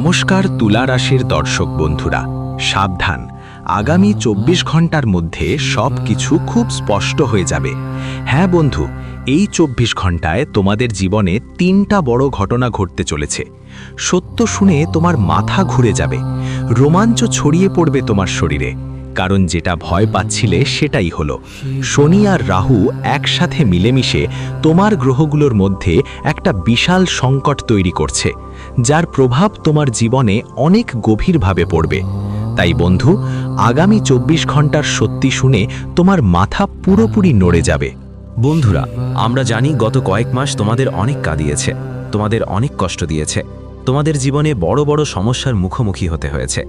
নমস্কার তুলা রাশির দর্শক বন্ধুরা, সাবধান, আগামী ২৪ ঘন্টার মধ্যে সব কিছু খুব স্পষ্ট হয়ে যাবে। হ্যাঁ বন্ধু, এই ২৪ ঘন্টায় তোমাদের জীবনে ৩টা বড় ঘটনা ঘটতে চলেছে। সত্য শুনে তোমার মাথা ঘুরে যাবে, রোমাঞ্চ ছড়িয়ে পড়বে তোমার শরীরে, কারণ যেটা ভয় পাচ্ছিলে সেটাই হলো। শনি আর রাহু একসাথে মিলেমিশে তোমার গ্রহগুলোর মধ্যে একটা বিশাল সংকট তৈরি করছে, যার প্রভাব তোমার জীবনে অনেক গভীরভাবে পড়বে। তাই বন্ধু, আগামী ২৪ ঘন্টার সত্যি শুনে তোমার মাথা পুরোপুরি নড়ে যাবে। বন্ধুরা, আমরা জানি গত কয়েক মাস তোমাদের অনেক কাঁদিয়েছে, তোমাদের অনেক কষ্ট দিয়েছে, তোমাদের জীবনে বড় বড় সমস্যার মুখোমুখি হতে হয়েছে।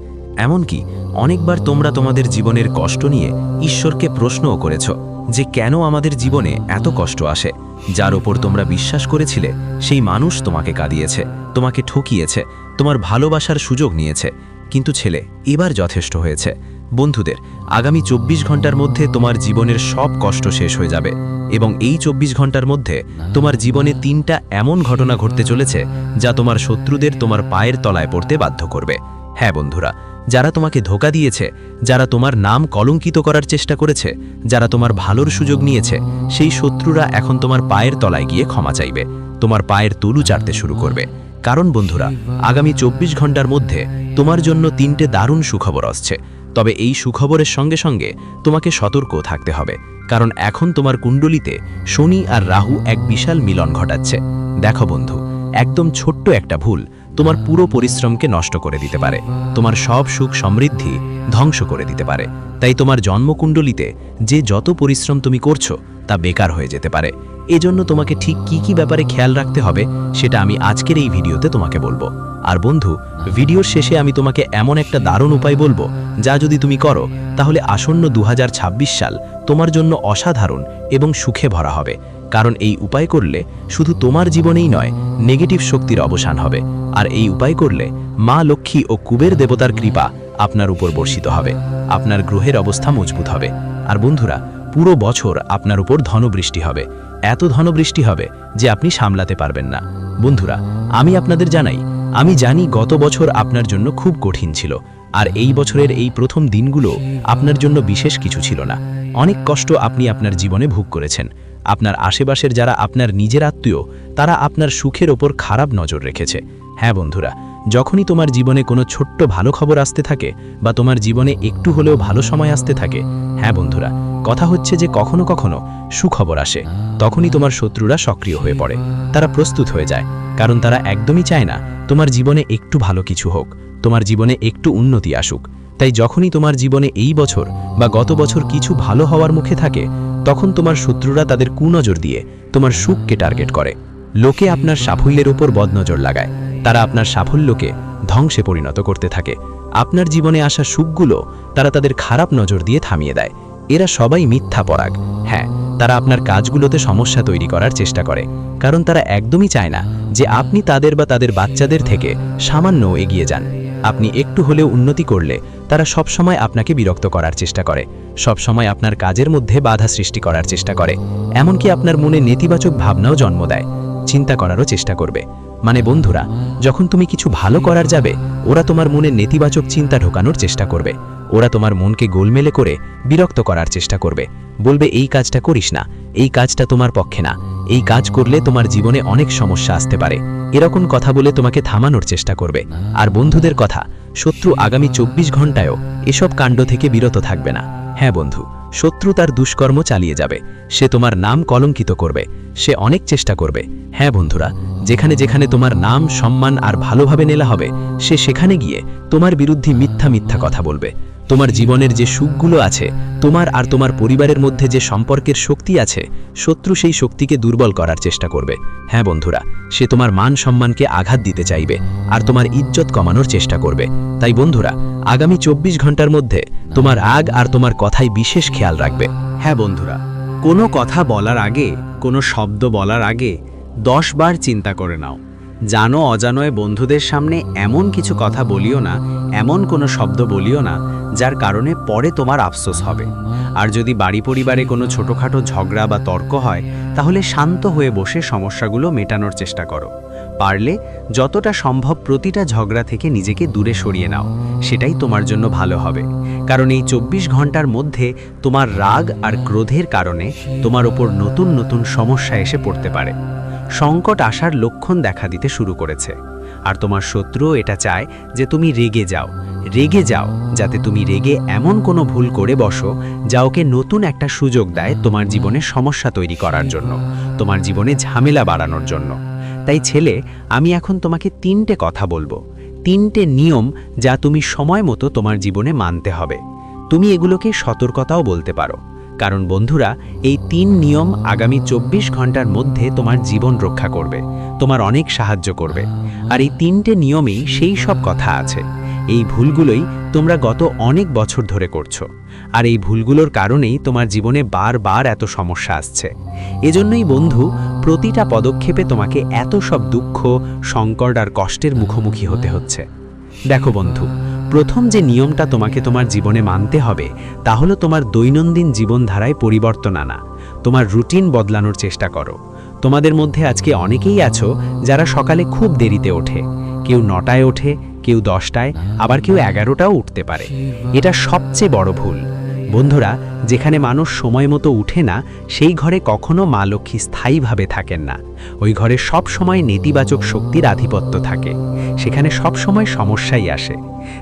এমনকি অনেকবার তোমরা তোমাদের জীবনের কষ্ট নিয়ে ঈশ্বরকে প্রশ্নও করেছ যে কেন আমাদের জীবনে এত কষ্ট আসে। যার ওপর তোমরা বিশ্বাস করেছিলে সেই মানুষ তোমাকে কাঁদিয়েছে, তোমাকে ঠকিয়েছে, তোমার ভালোবাসার সুযোগ নিয়েছে। কিন্তু ছেলে, এবার যথেষ্ট হয়েছে। বন্ধুদের, আগামী ২৪ ঘন্টার মধ্যে তোমার জীবনের সব কষ্ট শেষ হয়ে যাবে, এবং এই ২৪ ঘন্টার মধ্যে তোমার জীবনে ৩টা এমন ঘটনা ঘটতে চলেছে যা তোমার শত্রুদের তোমার পায়ের তলায় পড়তে বাধ্য করবে। হ্যাঁ বন্ধুরা, যারা তোমাকে ধোঁকা দিয়েছে, যারা তোমার নাম কলঙ্কিত করার চেষ্টা করেছে, যারা তোমার ভালোর সুযোগ নিয়েছে, সেই শত্রুরা এখন তোমার পায়ের তলায় গিয়ে ক্ষমা চাইবে, তোমার পায়ের তুলু চাটতে শুরু করবে। কারণ বন্ধুরা, আগামী ২৪ ঘন্টার মধ্যে তোমার জন্য ৩টে দারুণ সুখবর আসছে। তবে এই সুখবরের সঙ্গে সঙ্গে তোমাকে সতর্ক থাকতে হবে, কারণ এখন তোমার কুণ্ডলিতে শনি আর রাহু এক বিশাল মিলন ঘটাচ্ছে। দেখো বন্ধু, একদম ছোট্ট একটা ভুল তোমার পুরো পরিশ্রমকে নষ্ট করে দিতে পারে, তোমার সব সুখ সমৃদ্ধি ধ্বংস করে দিতে পারে। তাই তোমার জন্মকুণ্ডলিতে যে যত পরিশ্রম তুমি করছো তা বেকার হয়ে যেতে পারে। এজন্য তোমাকে ঠিক কি ব্যাপারে খেয়াল রাখতে হবে সেটা আমি আজকের এই ভিডিওতে তোমাকে বলবো। আর বন্ধু, ভিডিওর শেষে আমি তোমাকে এমন একটা দারুণ উপায় বলবো যা যদি তুমি করো তাহলে আসন্ন ২০২৬ সাল তোমার জন্য অসাধারণ এবং সুখে ভরা হবে। কারণ এই উপায় করলে শুধু তোমার জীবনেই নয়, নেগেটিভ শক্তির অবসান হবে। আর এই উপায় করলে মা লক্ষ্মী ও কুবের দেবতার কৃপা আপনার উপর বর্ষিত হবে, আপনার গ্রহের অবস্থা মজবুত হবে। আর বন্ধুরা, পুরো বছর আপনার উপর ধনবৃষ্টি হবে, এত ধনবৃষ্টি হবে যে আপনি সামলাতে পারবেন না। বন্ধুরা, আমি আপনাদের জানাই, আমি জানি গত বছর আপনার জন্য খুব কঠিন ছিল, আর এই বছরের এই প্রথম দিনগুলো আপনার জন্য বিশেষ কিছু ছিল না। অনেক কষ্ট আপনি আপনার জীবনে ভোগ করেছেন। আপনার আশেপাশের যারা আপনার নিজের আত্মীয়, তারা আপনার সুখের ওপর খারাপ নজর রেখেছে। হ্যাঁ বন্ধুরা, যখনই তোমার জীবনে কোনো ছোট্ট ভালো খবর আসতে থাকে বা তোমার জীবনে একটু হলেও ভালো সময় আসতে থাকে, হ্যাঁ বন্ধুরা, কথা হচ্ছে যে কখনো কখনো সুখবর আসে, তখনই তোমার শত্রুরা সক্রিয় হয়ে পড়ে। তারা প্রস্তুত হয়ে যায়, কারণ তারা একদমই চায় না তোমার জীবনে একটু ভালো কিছু হোক, তোমার জীবনে একটু উন্নতি আসুক। তাই যখনই তোমার জীবনে এই বছর বা গত বছর কিছু ভালো হওয়ার মুখে থাকে, তখন তোমার শত্রুরা তাদের কুনজর দিয়ে তোমার সুখকে টার্গেট করে। লোকে আপনার সাফল্যের উপর বদনজর লাগায়, তারা আপনার সাফল্যকে ধ্বংসে পরিণত করতে থাকে। আপনার জীবনে আসা সুখগুলো তারা তাদের খারাপ নজর দিয়ে থামিয়ে দেয়। এরা সবাই মিথ্যা পরাগ। হ্যাঁ, তারা আপনার কাজগুলোতে সমস্যা তৈরি করার চেষ্টা করে, কারণ তারা একদমই চায় না যে আপনি তাদের বা তাদের বাচ্চাদের থেকে সামান্য এগিয়ে যান। আপনি একটু হলেও উন্নতি করলে তারা সবসময় আপনাকে বিরক্ত করার চেষ্টা করে, সবসময় আপনার কাজের মধ্যে বাধা সৃষ্টি করার চেষ্টা করে, এমনকি আপনার মনে নেতিবাচক ভাবনাও জন্ম দেয়, চিন্তা করারও চেষ্টা করবে। মানে বন্ধুরা, যখন তুমি কিছু ভালো করার যাবে, ওরা তোমার মনে নেতিবাচক চিন্তা ঢোকানোর চেষ্টা করবে। ওরা তোমার মনকে গোলমেলে করে বিরক্ত করার চেষ্টা করবে, বলবে এই কাজটা করিস না, এই কাজটা তোমার পক্ষে না, এই কাজ করলে তোমার জীবনে অনেক সমস্যা আসতে পারে, এরকম কথা বলে তোমাকে থামানোর চেষ্টা করবে। আর বন্ধুদের কথা, শত্রু আগামী ২৪ ঘন্টায়ও এসব কাণ্ড থেকে বিরত থাকবে না। হ্যাঁ বন্ধু, শত্রু তার দুষ্কর্ম চালিয়ে যাবে, সে তোমার নাম কলঙ্কিত করবে, সে অনেক চেষ্টা করবে। হ্যাঁ বন্ধুরা, যেখানে যেখানে তোমার নাম, সম্মান আর ভালোভাবে নেওয়া হবে, সে সেখানে গিয়ে তোমার বিরুদ্ধে মিথ্যা কথা বলবে। তোমার জীবনের যে সুখগুলো আছে, তোমার আর তোমার পরিবারের মধ্যে যে সম্পর্কের শক্তি আছে, শত্রু সেই শক্তিকে দুর্বল করার চেষ্টা করবে। হ্যাঁ বন্ধুরা, সে তোমার মান সম্মানকে আঘাত দিতে চাইবে আর তোমার ইজ্জত কমানোর চেষ্টা করবে। তাই বন্ধুরা, আগামী ২৪ ঘন্টার মধ্যে তোমার রাগ আর তোমার কথায় বিশেষ খেয়াল রাখবে। হ্যাঁ বন্ধুরা, কোনো কথা বলার আগে, কোনো শব্দ বলার আগে 10 বার চিন্তা করে নাও। জানো অজানয় বন্ধুদের সামনে এমন কিছু কথা বলিও না, এমন কোনো শব্দ বলিও না যার কারণে পরে তোমার আফসোস হবে। আর যদি বাড়ি পরিবারে কোনো ছোটোখাটো ঝগড়া বা তর্ক হয়, তাহলে শান্ত হয়ে বসে সমস্যাগুলো মেটানোর চেষ্টা করো। পারলে যতটা সম্ভব প্রতিটা ঝগড়া থেকে নিজেকে দূরে সরিয়ে নাও, সেটাই তোমার জন্য ভালো হবে। কারণ এই 24 ঘন্টার মধ্যে তোমার রাগ আর ক্রোধের কারণে তোমার ওপর নতুন নতুন সমস্যা এসে পড়তে পারে। সংকট আসার লক্ষণ দেখা দিতে শুরু করেছে, আর তোমার শত্রু এটা চায় যে তুমি রেগে যাও, যাতে তুমি রেগে এমন কোনো ভুল করে বসো যা ওকে নতুন একটা সুযোগ দেয় তোমার জীবনে সমস্যা তৈরি করার জন্য, তোমার জীবনে ঝামেলা বাড়ানোর জন্য। তাই ছেলে, আমি এখন তোমাকে 3টে কথা বলবো, 3টে নিয়ম যা তুমি সময় মতো তোমার জীবনে মানতে হবে। তুমি এগুলোকে সতর্কতাও বলতে পারো, কারণ বন্ধুরা, এই 3 নিয়ম আগামী 24 ঘন্টার মধ্যে তোমার জীবন রক্ষা করবে, তোমার অনেক সাহায্য করবে। আর এই 3টে নিয়মেই সেই সব কথা আছে। এই ভুলগুলোই তোমরা গত অনেক বছর ধরে করছো, আর এই ভুলগুলোর কারণেই তোমার জীবনে বারবার এত সমস্যা আসছে। এজন্যই বন্ধু, প্রতিটা পদক্ষেপে তোমাকে এত সব দুঃখ, সংকট আর কষ্টের মুখোমুখি হতে হচ্ছে। দেখো বন্ধু, প্রথম যে নিয়মটা তোমাকে তোমার জীবনে মানতে হবে তা হলো তোমার দৈনন্দিন জীবনধারায় পরিবর্তন আনা। তোমার রুটিন বদলানোর চেষ্টা করো। তোমাদের মধ্যে আজকে অনেকেই আছো যারা সকালে খুব দেরিতে ওঠে, কেউ 9টায় ওঠে, কেউ 10টায়, আবার কেউ 11টাও উঠতে পারে। এটা সবচেয়ে বড় ভুল। বন্ধুরা, যেখানে মানুষ সময় মতো উঠে না, সেই ঘরে কখনো মা লক্ষ্মী স্থায়ীভাবে থাকেন না। ওই ঘরে সব সময় নেতিবাচক শক্তির আধিপত্য থাকে, সেখানে সব সময় সমস্যাই আসে।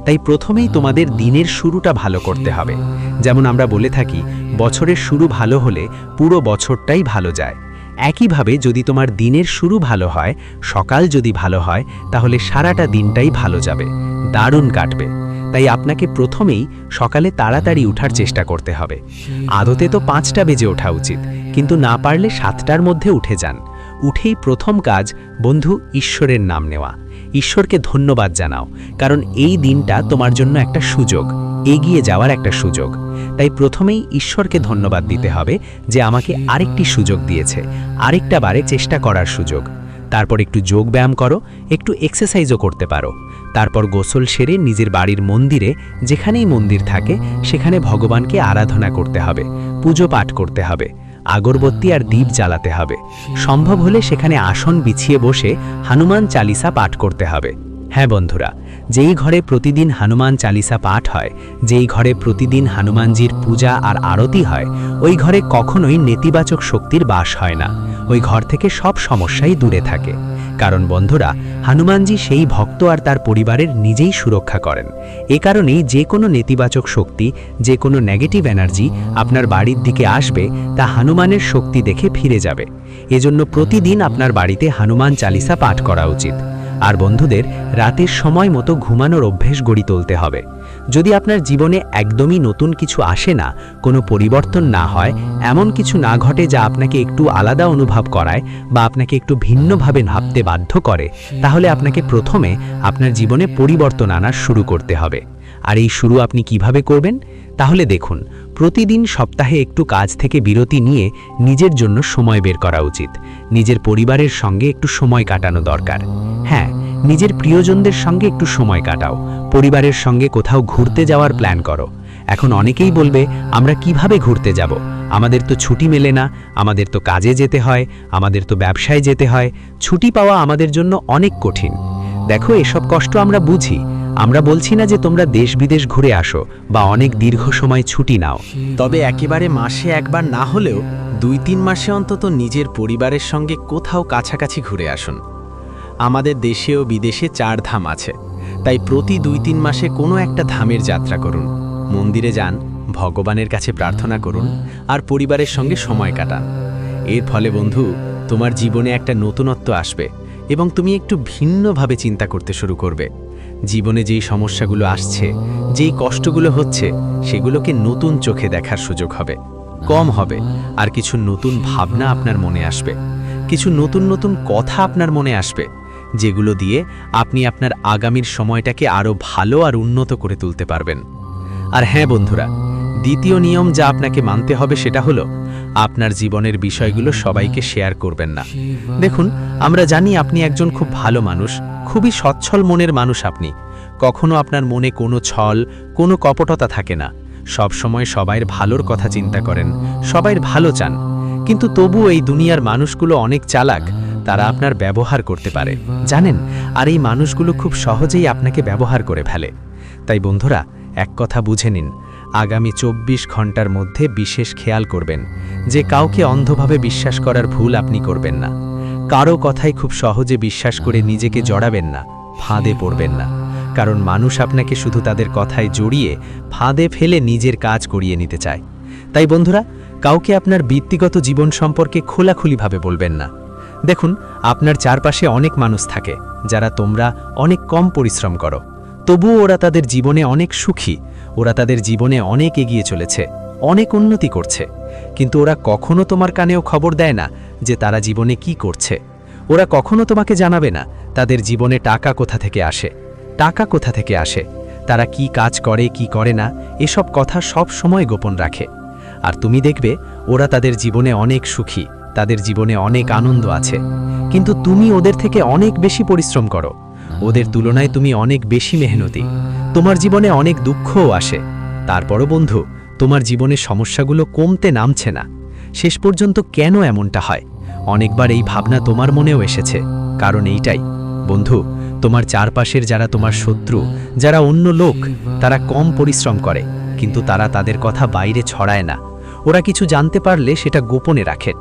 তাই প্রথমেই তোমাদের দিনের শুরুটা ভালো করতে হবে। যেমন আমরা বলে থাকি, বছরের শুরু ভালো হলে পুরো বছরটাই ভালো যায়। একইভাবে যদি তোমার দিনের শুরু ভালো হয়, সকাল যদি ভালো হয়, তাহলে সারাটা দিনটাই ভালো যাবে, দারুণ কাটবে। তাই আপনাকে প্রথমেই সকালে তাড়াতাড়ি উঠার চেষ্টা করতে হবে। আদতে তো 5টা বেজে ওঠা উচিত, কিন্তু না পারলে 7টার মধ্যে উঠে যান। উঠেই প্রথম কাজ বন্ধু, ঈশ্বরের নাম নেওয়া। ঈশ্বরকে ধন্যবাদ জানাও, কারণ এই দিনটা তোমার জন্য একটা সুযোগ, এগিয়ে যাওয়ার একটা সুযোগ। তাই প্রথমেই ঈশ্বরকে ধন্যবাদ দিতে হবে যে আমাকে আরেকটি সুযোগ দিয়েছে, আরেকটা বারে চেষ্টা করার সুযোগ। তারপর একটু যোগ ব্যায়াম করো, একটু এক্সারসাইজও করতে পারো। তারপর গোসল সেরে নিজের বাড়ির মন্দিরে, যেখানেই মন্দির থাকে সেখানে ভগবানকে আরাধনা করতে হবে, পুজো পাঠ করতে হবে, আগরবত্তি আর দীপ জ্বালাতে হবে। সম্ভব হলে সেখানে আসন বিছিয়ে বসে হনুমান চালিসা পাঠ করতে হবে। হ্যাঁ বন্ধুরা, যেই ঘরে প্রতিদিন হনুমান চালিসা পাঠ হয়, যেই ঘরে প্রতিদিন হনুমানজির পূজা আর আরতি হয়, ওই ঘরে কখনোই নেতিবাচক শক্তির বাস হয় না। ওই ঘর থেকে সব সমস্যাই দূরে থাকে। কারণ বন্ধুরা, হনুমানজি সেই ভক্ত আর তার পরিবারের নিজেই সুরক্ষা করেন। এ কারণেই যে কোনো নেতিবাচক শক্তি, যে কোনো নেগেটিভ এনার্জি আপনার বাড়ির দিকে আসবে, তা হনুমানের শক্তি দেখে ফিরে যাবে। এজন্য প্রতিদিন আপনার বাড়িতে হনুমান চালিসা পাঠ করা উচিত। আর বন্ধুদের, রাতের সময় মতো ঘুমানোর অভ্যেস গড়ে তুলতে হবে। যদি আপনার জীবনে একদমই নতুন কিছু আসে না, কোনো পরিবর্তন না হয়, এমন কিছু না ঘটে যা আপনাকে একটু আলাদা অনুভব করায় বা আপনাকে একটু ভিন্নভাবে ভাবতে বাধ্য করে, তাহলে আপনাকে প্রথমে আপনার জীবনে পরিবর্তন আনা শুরু করতে হবে। আর এই শুরু আপনি কিভাবে করবেন? তাহলে দেখুন, প্রতিদিন সপ্তাহে একটু কাজ থেকে বিরতি নিয়ে নিজের জন্য সময় বের করা উচিত। নিজের পরিবারের সঙ্গে একটু সময় কাটানো দরকার। হ্যাঁ, নিজের প্রিয়জনদের সঙ্গে একটু সময় কাটাও। পরিবারের সঙ্গে কোথাও ঘুরতে যাওয়ার প্ল্যান করো। এখন অনেকেই বলবে, আমরা কিভাবে ঘুরতে যাব? আমাদের তো ছুটি মেলে না, আমাদের তো কাজে যেতে হয়, আমাদের তো ব্যবসায় যেতে হয়, ছুটি পাওয়া আমাদের জন্য অনেক কঠিন। দেখো, এসব কষ্ট আমরা বুঝি। আমরা বলছি না যে তোমরা দেশ বিদেশ ঘুরে আসো বা অনেক দীর্ঘ সময় ছুটি নাও, তবে একেবারে মাসে একবার না হলেও 2-3 মাসে অন্তত নিজের পরিবারের সঙ্গে কোথাও কাছাকাছি ঘুরে আসুন। আমাদের দেশে ও বিদেশে 4 ধাম আছে, তাই প্রতি 2-3 মাসে কোনো একটা ধামের যাত্রা করুন। মন্দিরে যান, ভগবানের কাছে প্রার্থনা করুন, আর পরিবারের সঙ্গে সময় কাটান। এর ফলে বন্ধু, তোমার জীবনে একটা নতুনত্ব আসবে এবং তুমি একটু ভিন্নভাবে চিন্তা করতে শুরু করবে। জীবনে যেই সমস্যাগুলো আসছে, যেই কষ্টগুলো হচ্ছে, সেগুলোকে নতুন চোখে দেখার সুযোগ হবে, কম হবে। আর কিছু নতুন ভাবনা আপনার মনে আসবে, কিছু নতুন নতুন কথা আপনার মনে আসবে, যেগুলো দিয়ে আপনি আপনার আগামীর সময়টাকে আরও ভালো আর উন্নত করে তুলতে পারবেন। আর হ্যাঁ বন্ধুরা, দ্বিতীয় নিয়ম যা আপনাকে মানতে হবে সেটা হলো, আপনার জীবনের বিষয়গুলো সবাইকে শেয়ার করবেন না। দেখুন, আমরা জানি আপনি একজন খুব ভালো মানুষ, খুবই সচ্ছল মনের মানুষ আপনি। কখনো আপনার মনে কোনো ছল, কোনো কপটতা থাকে না। সব সময় সবাইর ভালোর কথা চিন্তা করেন, সবাইর ভালো চান। কিন্তু তবু এই দুনিয়ার মানুষগুলো অনেক চালাক, তারা আপনার ব্যবহার করতে পারে, জানেন? আর এই মানুষগুলো খুব সহজেই আপনাকে ব্যবহার করে ফেলে। তাই বন্ধুরা, এক কথা বুঝে নিন, আগামী 24 ঘন্টার মধ্যে বিশেষ খেয়াল করবেন যে কাউকে অন্ধভাবে বিশ্বাস করার ভুল আপনি করবেন না। কারো কথাই খুব সহজে বিশ্বাস করে নিজেকে জড়াবেন না, ফাঁদে পড়বেন না। কারণ মানুষ আপনাকে শুধু তাদের কথায় জড়িয়ে ফাঁদে ফেলে নিজের কাজ করিয়ে নিতে চায়। তাই বন্ধুরা, কাউকে আপনার ব্যক্তিগত জীবন সম্পর্কে খোলাখুলিভাবে বলবেন না। দেখুন, আপনার চারপাশে অনেক মানুষ থাকে যারা তোমরা অনেক কম পরিশ্রম করো, তবুও ওরা তাদের জীবনে অনেক সুখী, ওরা তাদের জীবনে অনেক এগিয়ে চলেছে, অনেক উন্নতি করছে। কিন্তু ওরা কখনো তোমার কানেও খবর দেয় না যে তারা জীবনে কি করছে। ওরা কখনো তোমাকে জানাবে না তাদের জীবনে টাকা কোথা থেকে আসে, টাকা কোথা থেকে আসে, তারা কি কাজ করে কি করে না, এসব কথা সব সময় গোপন রাখে। আর তুমি দেখবে ওরা তাদের জীবনে অনেক সুখী, তাদের জীবনে অনেক আনন্দ আছে। কিন্তু তুমি ওদের থেকে অনেক বেশি পরিশ্রম করো, ওদের তুলনায় তুমি অনেক বেশি মেহনতি, তোমার জীবনে অনেক দুঃখও আসে। তারপরও বন্ধু, তোমার জীবনের সমস্যাগুলো কমতে নামছে না। শেষ পর্যন্ত কেন এমনটা হয়? অনেকবার এই ভাবনা তোমার মনেও এসেছে। কারণ এইটাই বন্ধু, তোমার চারপাশের যারা তোমার শত্রু, যারা অন্য লোক, তারা কম পরিশ্রম করে, কিন্তু তারা তাদের কথা বাইরে ছড়ায় না। ওরা কিছু জানতে পারলে সেটা গোপনে রাখে।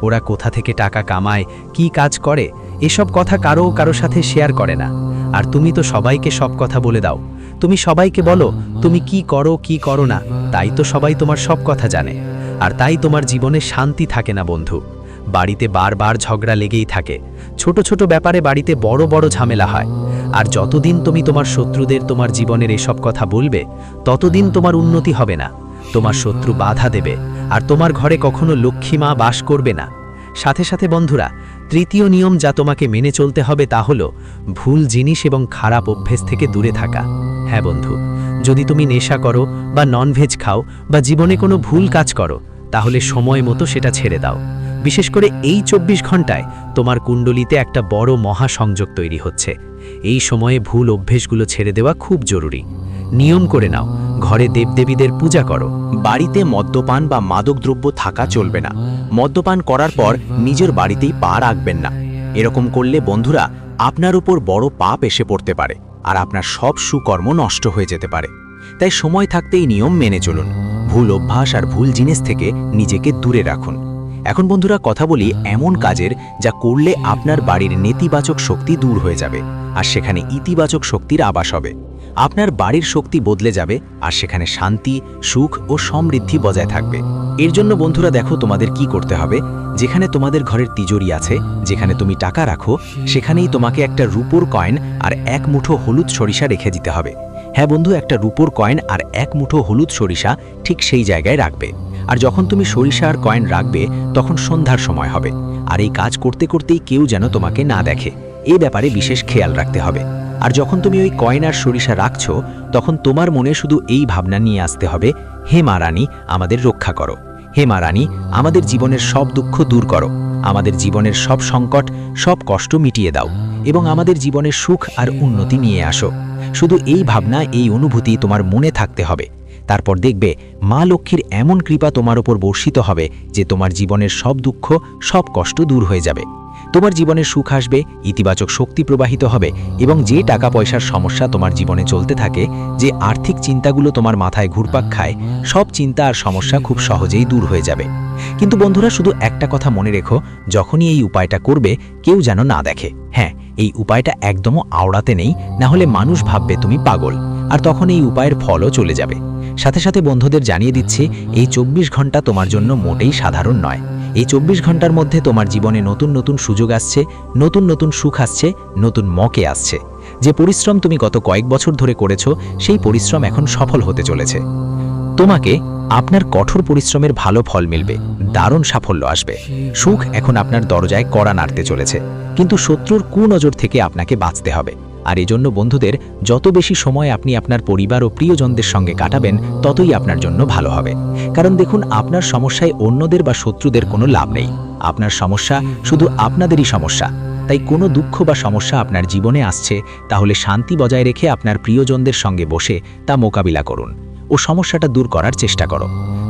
ওরা কোথা থেকে টাকা কামায়, কি কাজ করে, এসব কথা কারো সাথে শেয়ার করে না। আর তুমি তো সবাইকে সব কথা বলে দাও, তুমি সবাইকে বলো তুমি কি করো না, তাই তো সবাই তোমার সব কথা জানে। আর তাই তোমার জীবনে শান্তি থাকে না বন্ধু। বাড়িতে বারবার ঝগড়া লেগেই থাকে, ছোট ছোট ব্যাপারে বাড়িতে বড় বড় ঝামেলা হয়। আর যতদিন তুমি তোমার শত্রুদের তোমার জীবনের এসব কথা বলবে, ততদিন তোমার উন্নতি হবে না। তোমার শত্রু বাধা দেবে, আর তোমার ঘরে কখনো লক্ষ্মী মা বাস করবে না। সাথে সাথে বন্ধুরা, তৃতীয় নিয়ম যা তোমাকে মেনে চলতে হবে তা হলো ভুল জিনিস এবং খারাপ অভ্যেস থেকে দূরে থাকা। হ্যাঁ বন্ধু, যদি তুমি নেশা করো বা ননভেজ খাও বা জীবনে কোনো ভুল কাজ করো, তাহলে সময় মতো সেটা ছেড়ে দাও। বিশেষ করে এই 24 ঘন্টায় তোমার কুণ্ডলিতে একটা বড় মহাসংযোগ তৈরি হচ্ছে। এই সময়ে ভুল অভ্যেসগুলো ছেড়ে দেওয়া খুব জরুরি। নিয়ম করে নাও, ঘরে দেবদেবীদের পূজা করো। বাড়িতে মদ্যপান বা মাদকদ্রব্য থাকা চলবে না। মদ্যপান করার পর নিজের বাড়িতেই পা রাখবেন না। এরকম করলে বন্ধুরা, আপনার উপর বড় পাপ এসে পড়তে পারে, আর আপনার সব সুকর্ম নষ্ট হয়ে যেতে পারে। তাই সময় থাকতেই নিয়ম মেনে চলুন। ভুল অভ্যাস আর ভুল জিনিস থেকে নিজেকে দূরে রাখুন। এখন বন্ধুরা, কথা বলি এমন কাজের যা করলে আপনার বাড়ির নেতিবাচক শক্তি দূর হয়ে যাবে, আর সেখানে ইতিবাচক শক্তির আবাস হবে। আপনার বাড়ির শক্তি বদলে যাবে, আর সেখানে শান্তি, সুখ ও সমৃদ্ধি বজায় থাকবে। এর জন্য বন্ধুরা দেখো, তোমাদের কি করতে হবে। যেখানে তোমাদের ঘরের তিজোরি আছে, যেখানে তুমি টাকা রাখো, সেখানেই তোমাকে একটা রূপোর কয়েন আর 1 মুঠো হলুদ সরিষা রেখে দিতে হবে। হ্যাঁ বন্ধু, একটা রূপোর কয়েন আর 1 মুঠো হলুদ সরিষা ঠিক সেই জায়গায় রাখবে। আর যখন তুমি সরিষা আর কয়েন রাখবে, তখন সন্ধ্যার সময় হবে। আর এই কাজ করতে করতেই কেউ যেন তোমাকে না দেখে, এই ব্যাপারে বিশেষ খেয়াল রাখতে হবে। আর যখন তুমি ওই কয়েন আর সরিষা রাখছো, তখন তোমার মনে শুধু এই ভাবনা নিয়ে আসতে হবে, হে মা রানী, আমাদের রক্ষা করো। হে মা রানী, আমাদের জীবনের সব দুঃখ দূর করো, আমাদের জীবনের সব সংকট, সব কষ্ট মিটিয়ে দাও, এবং আমাদের জীবনের সুখ আর উন্নতি নিয়ে আসো। শুধু এই ভাবনা, এই অনুভূতি তোমার মনে থাকতে হবে। তারপর দেখবে মা লক্ষ্মীর এমন কৃপা তোমার উপর বর্ষিত হবে যে তোমার জীবনের সব দুঃখ, সব কষ্ট দূর হয়ে যাবে। তোমার জীবনে সুখ আসবে, ইতিবাচক শক্তি প্রবাহিত হবে, এবং যে টাকা পয়সার সমস্যা তোমার জীবনে চলতে থাকে, যে আর্থিক চিন্তাগুলো তোমার মাথায় ঘুরপাক খায়, সব চিন্তা আর সমস্যা খুব সহজেই দূর হয়ে যাবে। কিন্তু বন্ধুরা, শুধু একটা কথা মনে রেখো, যখনই এই উপায়টা করবে, কেউ যেন না দেখে। হ্যাঁ, এই উপায়টা একদমও আওড়াতে নেই, না হলে মানুষ ভাববে তুমি পাগল, আর তখন এই উপায়ের ফলও চলে যাবে। সাথে সাথে বন্ধুদের জানিয়ে দিচ্ছি, এই 24 ঘন্টা তোমার জন্য মোটেই সাধারণ নয়। এই 24 ঘন্টার মধ্যে তোমার জীবনে নতুন নতুন সুযোগ আসছে, নতুন নতুন সুখ আসছে, নতুন মকে আসছে। যে পরিশ্রম তুমি গত কয়েক বছর ধরে করেছো, সেই পরিশ্রম এখন সফল হতে চলেছে। তোমাকে আপনার কঠোর পরিশ্রমের ভালো ফল মিলবে, দারুণ সাফল্য আসবে। সুখ এখন আপনার দরজায় কড়া নাড়তে চলেছে, কিন্তু শত্রুর কুনজর থেকে আপনাকে বাঁচতে হবে। আর এজন্য বন্ধুদের, যত বেশি সময় আপনি আপনার পরিবার ও প্রিয়জনদের সঙ্গে কাটাবেন, ততই আপনার জন্য ভালো হবে। কারণ দেখুন, আপনার সমস্যায় অন্যদের বা শত্রুদের কোনো লাভ নেই। আপনার সমস্যা শুধু আপনাদেরই সমস্যা। তাই কোনো দুঃখ বা সমস্যা আপনার জীবনে আসছে, তাহলে শান্তি বজায় রেখে আপনার প্রিয়জনদের সঙ্গে বসে তা মোকাবিলা করুন ও সমস্যাটা দূর করার চেষ্টা করো।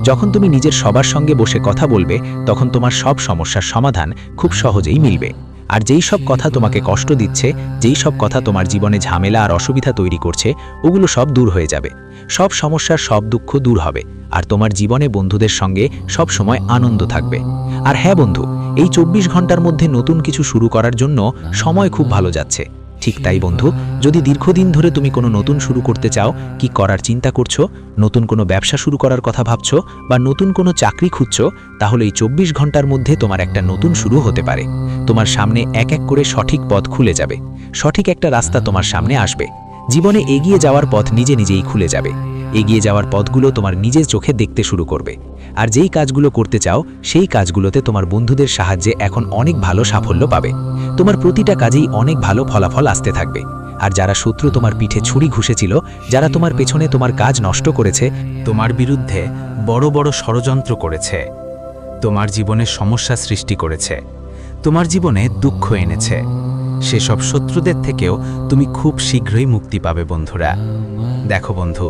যখন তুমি নিজের সবার সঙ্গে বসে কথা বলবে, তখন তোমার সব সমস্যার সমাধান খুব সহজেই মিলবে। আর যেই সব কথা তোমাকে কষ্ট দিচ্ছে, যেই সব কথা তোমার জীবনে ঝামেলা আর অসুবিধা তৈরি করছে, ওগুলো সব দূর হয়ে যাবে। সব সমস্যার সব দুঃখ দূর হবে, আর তোমার জীবনে বন্ধুদের সঙ্গে সব সময় আনন্দ থাকবে। আর হ্যাঁ বন্ধু, এই 24 ঘন্টার মধ্যে নতুন কিছু শুরু করার জন্য সময় খুব ভালো যাচ্ছে। ঠিক তাই বন্ধু, যদি দীর্ঘদিন ধরে তুমি কোনো নতুন শুরু করতে চাও, কি করার চিন্তা করছো, নতুন কোনো ব্যবসা শুরু করার কথা ভাবছো, বা নতুন কোনো চাকরি খুঁজছো, তাহলে এই 24 ঘন্টার মধ্যে তোমার একটা নতুন শুরু হতে পারে। তোমার সামনে এক এক করে সঠিক পথ খুলে যাবে, সঠিক একটা রাস্তা তোমার সামনে আসবে। জীবনে এগিয়ে যাওয়ার পথ নিজে নিজেই খুলে যাবে। এগিয়ে যাওয়ার পথগুলো তোমার নিজের চোখে দেখতে শুরু করবে। আর যেই কাজগুলো করতে চাও, সেই কাজগুলোতে তোমার বন্ধুদের সাহায্যে এখন অনেক ভালো সাফল্য পাবে। তোমার প্রতিটা কাজেই অনেক ভালো ফলাফল আসতে থাকবে। আর যারা শত্রু তোমার পিঠে ছুরি ঘুষেছিল, যারা তোমার পেছনে তোমার কাজ নষ্ট করেছে, তোমার বিরুদ্ধে বড় বড় ষড়যন্ত্র করেছে, তোমার জীবনে সমস্যা সৃষ্টি করেছে, তোমার জীবনে দুঃখ এনেছে, সেসব শত্রুদের থেকেও তুমি খুব শীঘ্রই মুক্তি পাবে বন্ধুরা। দেখো বন্ধু,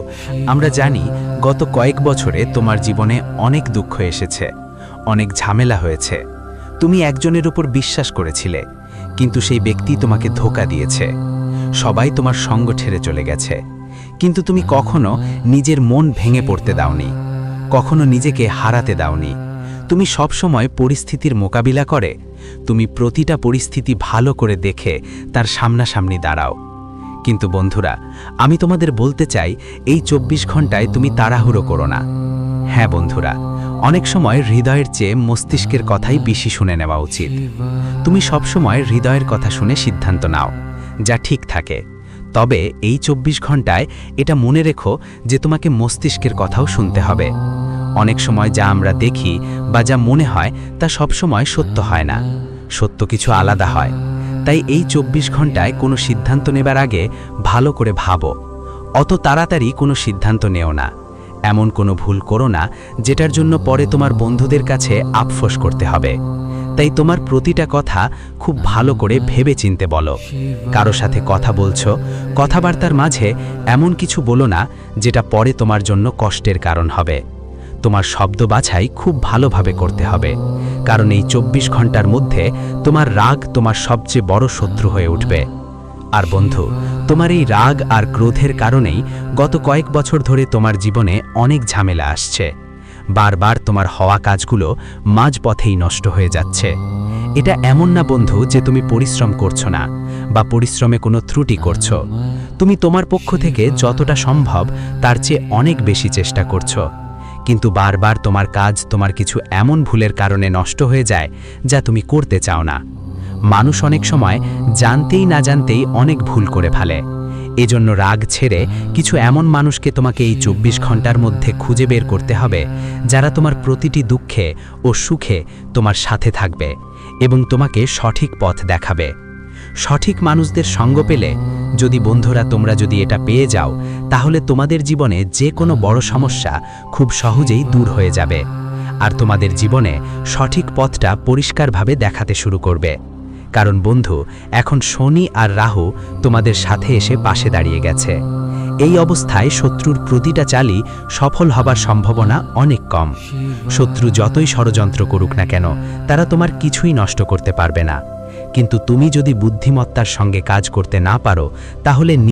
আমরা জানি গত কয়েক বছরে তোমার জীবনে অনেক দুঃখ এসেছে, অনেক ঝামেলা হয়েছে। তুমি একজনের উপর বিশ্বাস করেছিলে, কিন্তু সেই ব্যক্তি তোমাকে ধোঁকা দিয়েছে। সবাই তোমার সঙ্গ ছেড়ে চলে গেছে, কিন্তু তুমি কখনো নিজের মন ভেঙে পড়তে দাওনি, কখনো নিজেকে হারাতে দাওনি। তুমি সবসময় পরিস্থিতির মোকাবিলা করে তুমি প্রতিটা পরিস্থিতি ভালো করে দেখে তার সামনাসামনি দাঁড়াও। কিন্তু বন্ধুরা, আমি তোমাদের বলতে চাই, এই 24 ঘন্টায় তুমি তাড়াহুড়ো করো না। হ্যাঁ বন্ধুরা, অনেক সময় হৃদয়ের চেয়ে মস্তিষ্কের কথাই বেশি শুনে নেওয়া উচিত। তুমি সবসময় হৃদয়ের কথা শুনে সিদ্ধান্ত নাও, যা ঠিক থাকে। তবে এই 24 ঘন্টায় এটা মনে রেখো যে তোমাকে মস্তিষ্কের কথাও শুনতে হবে। অনেক সময় যা আমরা দেখি বা যা মনে হয় তা সবসময় সত্য হয় না, সত্য কিছু আলাদা হয়। তাই এই 24 ঘন্টায় কোনো সিদ্ধান্ত নেবার আগে ভালো করে ভাবো। অত তাড়াতাড়ি কোনো সিদ্ধান্ত নেও না। এমন কোনো ভুল করো না যেটার জন্য পরে তোমার বন্ধুদের কাছে আফসোস করতে হবে। তাই তোমার প্রতিটা কথা খুব ভালো করে ভেবে চিনতে বলো। কারো সাথে কথা বলছো, কথাবার্তার মাঝে এমন কিছু বলো না যেটা পরে তোমার জন্য কষ্টের কারণ হবে। তোমার শব্দ বাছাই খুব ভালোভাবে করতে হবে, কারণ এই 24 ঘন্টার মধ্যে তোমার রাগ তোমার সবচেয়ে বড় শত্রু হয়ে উঠবে। আর বন্ধু, তোমার এই রাগ আর ক্রোধের কারণেই গত কয়েক বছর ধরে তোমার জীবনে অনেক ঝামেলা আসছে। বারবার তোমার হওয়া কাজগুলো মাঝপথেই নষ্ট হয়ে যাচ্ছে। এটা এমন না বন্ধু যে তুমি পরিশ্রম করছো না বা পরিশ্রমে কোনো ত্রুটি করছো। তুমি তোমার পক্ষ থেকে যতটা সম্ভব তার চেয়ে অনেক বেশি চেষ্টা করছো, কিন্তু বারবার তোমার কাজ তোমার কিছু এমন ভুলের কারণে নষ্ট হয়ে যায় যা তুমি করতে চাও না। মানুষ অনেক সময় জানতেই না জানতেই অনেক ভুল করে ফেলে। এজন্য রাগ ছেড়ে কিছু এমন মানুষকে তোমাকে এই 24 ঘন্টার মধ্যে খুঁজে বের করতে হবে, যারা তোমার প্রতিটি দুঃখে ও সুখে তোমার সাথে থাকবে এবং তোমাকে সঠিক পথ দেখাবে। সঠিক মানুষদের সঙ্গ পেলে, যদি বন্ধুরা তোমরা যদি এটা পেয়ে যাও, তাহলে তোমাদের জীবনে যে কোনো বড় সমস্যা খুব সহজেই দূর হয়ে যাবে, আর তোমাদের জীবনে সঠিক পথটা পরিষ্কারভাবে দেখাতে শুরু করবে। কারণ বন্ধু, এখন শনি আর রাহু তোমাদের সাথে এসে পাশে দাঁড়িয়ে গেছে। এই অবস্থায় শত্রুর প্রতিটা চালই সফল হবার সম্ভাবনা অনেক কম। শত্রু যতই ষড়যন্ত্র করুক না কেন, তারা তোমার কিছুই নষ্ট করতে পারবে না। কিন্তু তুমি যদি বুদ্ধিমত্তার সঙ্গে কাজ করতে না পারো, তাহলে